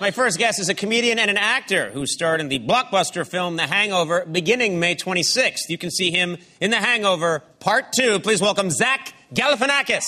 My first guest is a comedian and an actor who starred in the blockbuster film The Hangover beginning May 26th. You can see him in The Hangover Part 2. Please welcome Zach Galifianakis.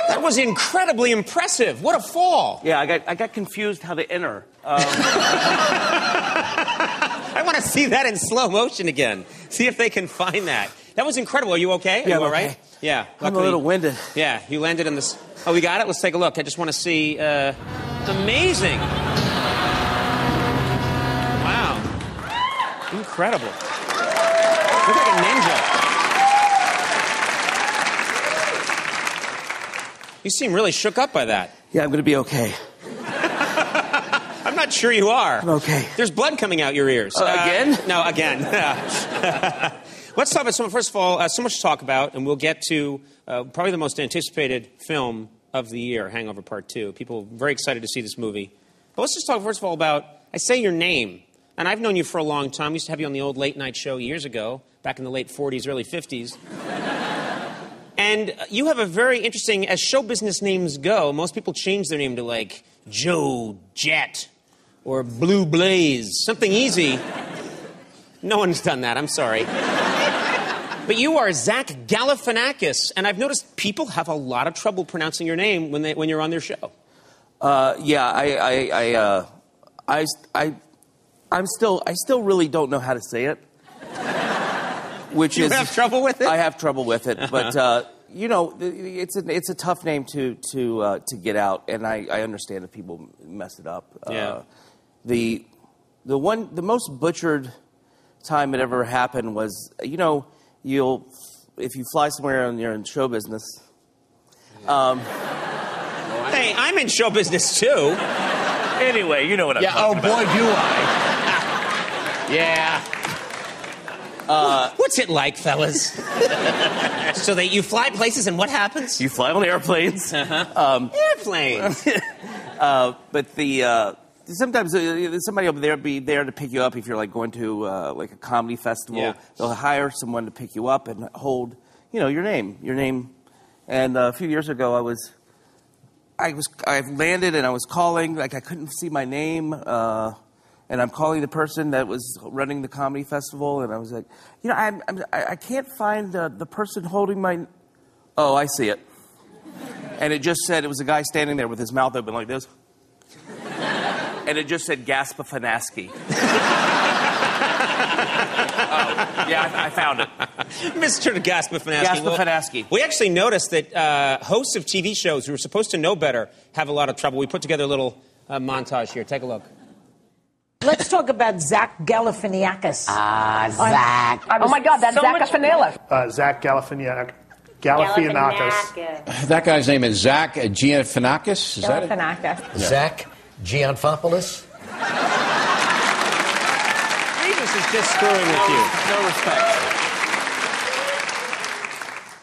That was incredibly impressive. What a fall. Yeah, I got confused how to enter. I want to see that in slow motion again. See if they can find that. That was incredible. Are you okay? Are you all right? Okay. Yeah. I'm a little winded. Yeah, you landed in this. Oh, we got it? Let's take a look. I just want to see. Amazing. Wow. Incredible. Look like a ninja. You seem really shook up by that. Yeah, I'm going to be okay. I'm not sure you are. I'm okay. There's blood coming out your ears. Again? No, again. Let's talk about first of all, so much to talk about, and we'll get to probably the most anticipated film of the year, Hangover Part 2. People are very excited to see this movie. But let's just talk, first of all, about, I say your name, and I've known you for a long time. We used to have you on the old late night show years ago, back in the late 40s, early 50s. And you have a very interesting, as show business names go, most people change their name to like Joe Jet or Blue Blaze, something easy. No one's done that, I'm sorry. But you are Zach Galifianakis, and I've noticed people have a lot of trouble pronouncing your name when you're on their show. Yeah, I still really don't know how to say it. Which you have trouble with it? I have trouble with it, but you know, it's a tough name to get out, and I understand if people mess it up. Yeah. The most butchered time it ever happened was, you know, if you fly somewhere and you're in show business. Hey, I'm in show business too. Anyway, you know what I'm talking about. Oh boy, do I. Yeah. What's it like, fellas? So that you fly places, and what happens? You fly on airplanes. Airplanes. But sometimes somebody over there be there to pick you up if you're like going to like a comedy festival. Yeah. They'll hire someone to pick you up and hold, you know, your name. And a few years ago, I landed and I was calling, like I couldn't see my name. And I'm calling the person that was running the comedy festival, and I was like, you know, I can't find the person holding my. Oh, I see it. And it just said, it was a guy standing there with his mouth open like this. And it just said Gaspafanaski. Yeah, I found it. Mr. Gaspafanaski. Gaspafanaski. We actually noticed that hosts of TV shows who are supposed to know better have a lot of trouble. We put together a little montage here. Take a look. Let's talk about Zach Galifianakis. Zach. Oh my God, that's Zach Galifianakis. Zach Galifianakis. That guy's name is Zach Galifianakis. Is that it? Galifianakis. Zach Gianfopoulos. Regis is just screwing with you. No respect.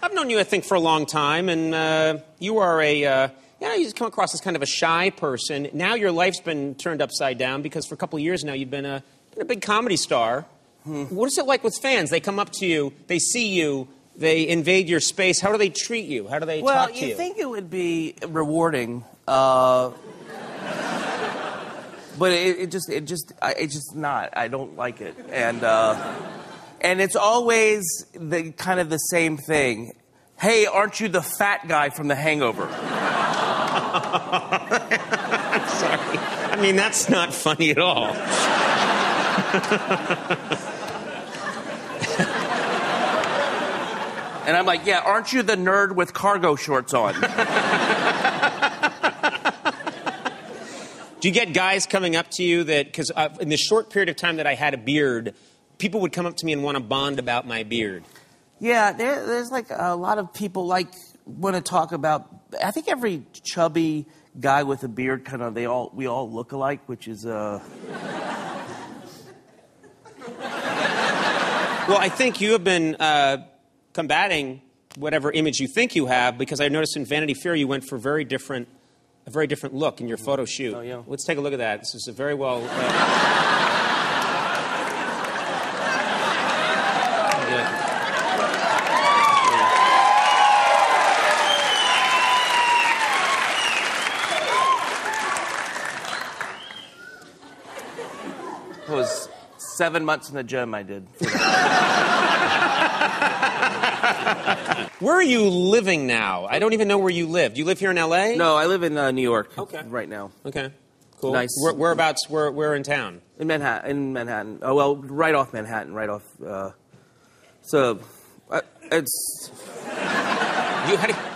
I've known you, I think, for a long time, and you are you just come across as kind of a shy person. Now your life's been turned upside down because for a couple of years now you've been a big comedy star. What is it like with fans? They come up to you, they see you, they invade your space. How do they treat you? How do they talk to you? Well, you think it would be rewarding, but it's just not. I don't like it, and it's always the kind of the same thing. Hey, aren't you the fat guy from The Hangover? I'm sorry. I mean, that's not funny at all. And I'm like, yeah, aren't you the nerd with cargo shorts on? Do you get guys coming up to you that, because in the short period of time that I had a beard, people would come up to me and want to bond about my beard? Yeah, there's like a lot of people like want to talk about. I think every chubby guy with a beard, kind of, we all look alike, which is. Well, I think you have been combating whatever image you think you have, because I noticed in Vanity Fair you went for a very different look in your photo shoot. Oh, yeah. Let's take a look at that. This is a very well. It was 7 months in the gym I did for that. Where are you living now? I don't even know where you live. Do you live here in L.A.? No, I live in New York. Okay. Right now. Okay. Cool. Nice. Whereabouts? Where in town? In Manhattan. Oh, well, right off Manhattan. Right off. It's.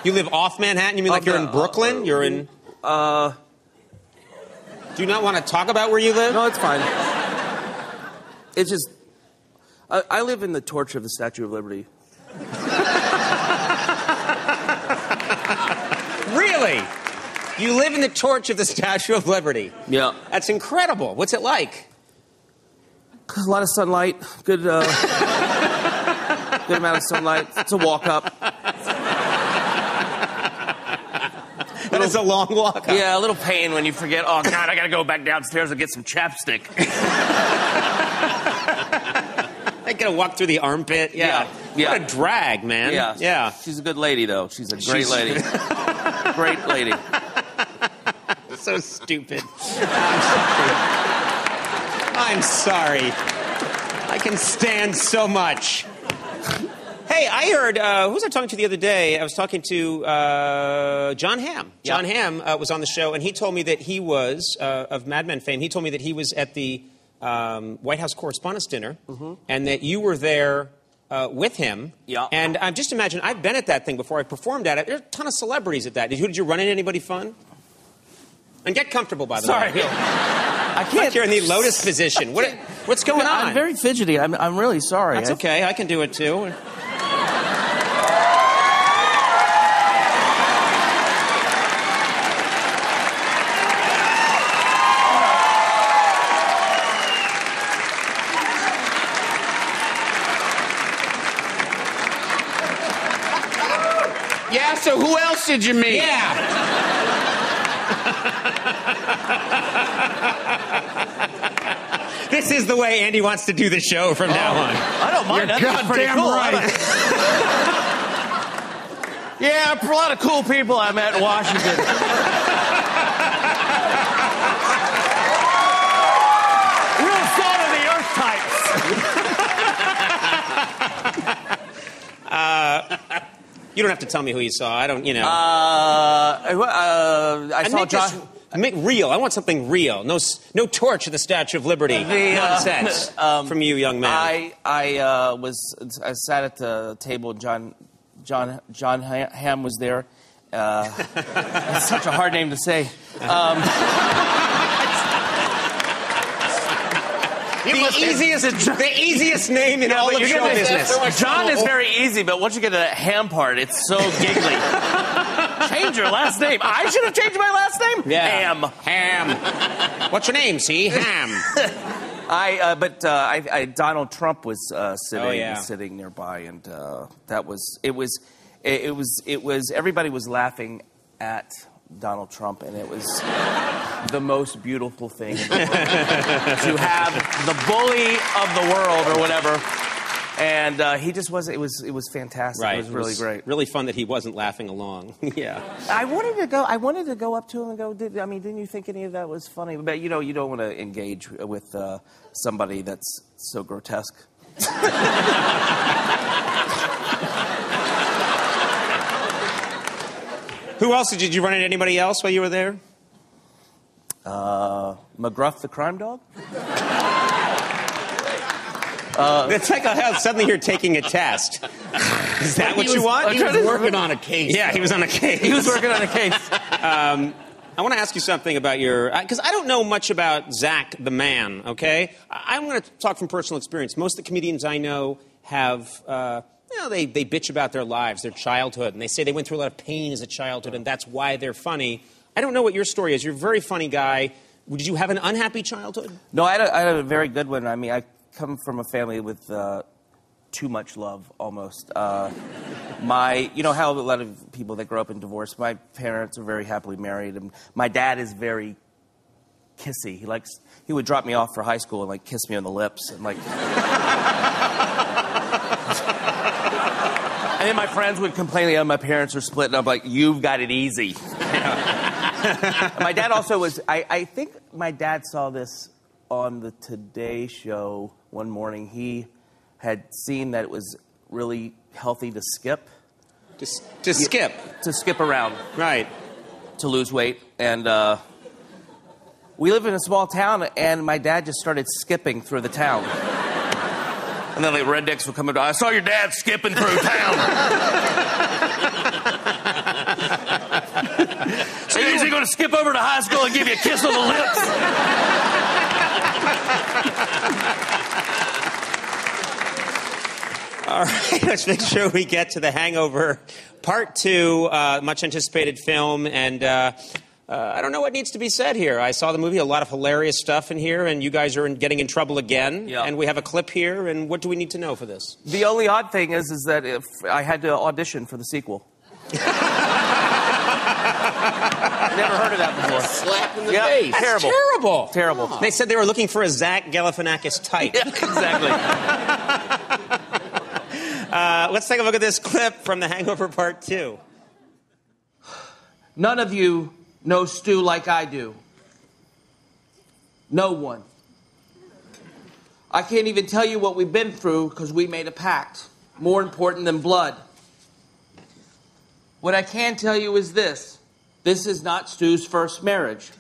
You live off Manhattan? You mean like you're in Brooklyn? You're in. Do you not want to talk about where you live? No, it's fine. It's just. I live in the torch of the Statue of Liberty. Really? You live in the torch of the Statue of Liberty? Yeah. That's incredible. What's it like? A lot of sunlight. Good. Good amount of sunlight. It's a walk up. That is a long walk up. Yeah, a little pain when you forget. Oh God, I gotta go back downstairs and get some chapstick. I gotta walk through the armpit. Yeah. What a drag, man. Yeah. She's a good lady, though. She's a great lady. Great lady. So stupid. I'm sorry. I can stand so much. Hey, I heard, who was I talking to the other day? I was talking to John Hamm. Yeah. John Hamm was on the show, and he told me that he was, of Mad Men fame, he told me that he was at the White House Correspondents' Dinner, and that you were there with him. Yeah. And just imagine, I've been at that thing before. I performed at it. There's a ton of celebrities at that. Did you run into anybody fun? And get comfortable, by the way. Sorry. I can't. Like you're in the lotus position. What's going on? I'm very fidgety. I'm really sorry. That's okay. I can do it, too. Yeah, so who else did you meet? Yeah. This is the way Andy wants to do the show from now on. I don't mind. You're That's pretty goddamn cool. right. Yeah, a lot of cool people I met in Washington. Real salt of the earth types. You don't have to tell me who you saw. I don't, I saw John. Make real. I want something real. No torch of the Statue of Liberty. Nonsense from you, young man. I sat at the table. And John Hamm was there. It's such a hard name to say. The easiest name in all of show business. John is very easy, but once you get to the Ham part, it's so giggly. Change your last name. I should have changed my last name? Yeah. Ham. What's your name, see? Ham. Donald Trump was sitting sitting nearby, and it was everybody was laughing at Donald Trump, and it was the most beautiful thing in the world to have the bully of the world or whatever. And he just was. It was fantastic. Right. It was really great. Really fun that he wasn't laughing along. Yeah. I wanted to go up to him and go. Didn't you think any of that was funny? But you don't want to engage with somebody that's so grotesque. Who else did you run into? Anybody else while you were there? McGruff the crime dog. It's like suddenly you're taking a test. Is that what you want? He was working on a case. Yeah, he was on a case. He was working on a case. I want to ask you something about your... Because I don't know much about Zach the man, okay? I'm going to talk from personal experience. Most of the comedians I know have... they bitch about their lives, their childhood, and they say they went through a lot of pain as a childhood, and that's why they're funny. I don't know what your story is. You're a very funny guy. Did you have an unhappy childhood? No, I had a very good one. I mean, I come from a family with too much love, almost. You know how a lot of people that grow up in divorce, my parents are very happily married, and my dad is very kissy. He would drop me off for high school and, like, kiss me on the lips, and, like... And then my friends would complain that my parents are split, and I'm like, you've got it easy. My dad also was... I think my dad saw this on the Today Show one morning. He had seen that it was really healthy to skip. To skip? To skip around. Right. To lose weight. And we live in a small town, and my dad just started skipping through the town. And then the rednecks would come up, I saw your dad skipping through town. So is he going to skip over to high school and give you a kiss on the lips? All right, let's make sure we get to The Hangover Part 2, much anticipated film, and I don't know what needs to be said here. I saw the movie, a lot of hilarious stuff in here, and you guys are getting in trouble again, and we have a clip here, and what do we need to know for this? The only odd thing is that if I had to audition for the sequel. Never heard of that before. Slap in the face. That's terrible. Terrible. Terrible. They said they were looking for a Zach Galifianakis type. Yeah, exactly. Let's take a look at this clip from The Hangover Part 2. None of you know Stu like I do. No one. I can't even tell you what we've been through because we made a pact. More important than blood. What I can tell you is this. This is not Stu's first marriage.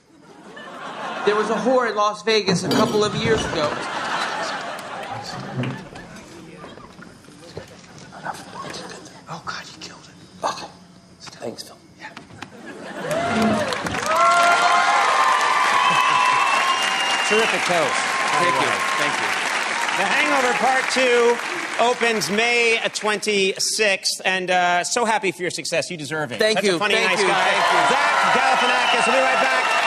There was a whore in Las Vegas a couple of years ago. Oh, God, you killed it. Okay. Thanks, Phil. Yeah. Terrific toast. Thank you. Thank you. The Hangover Part 2 opens May 26th, and so happy for your success. You deserve it. Thank Such you. a funny, Thank nice you. guy. Thank you. Zach Galifianakis. We'll be right back.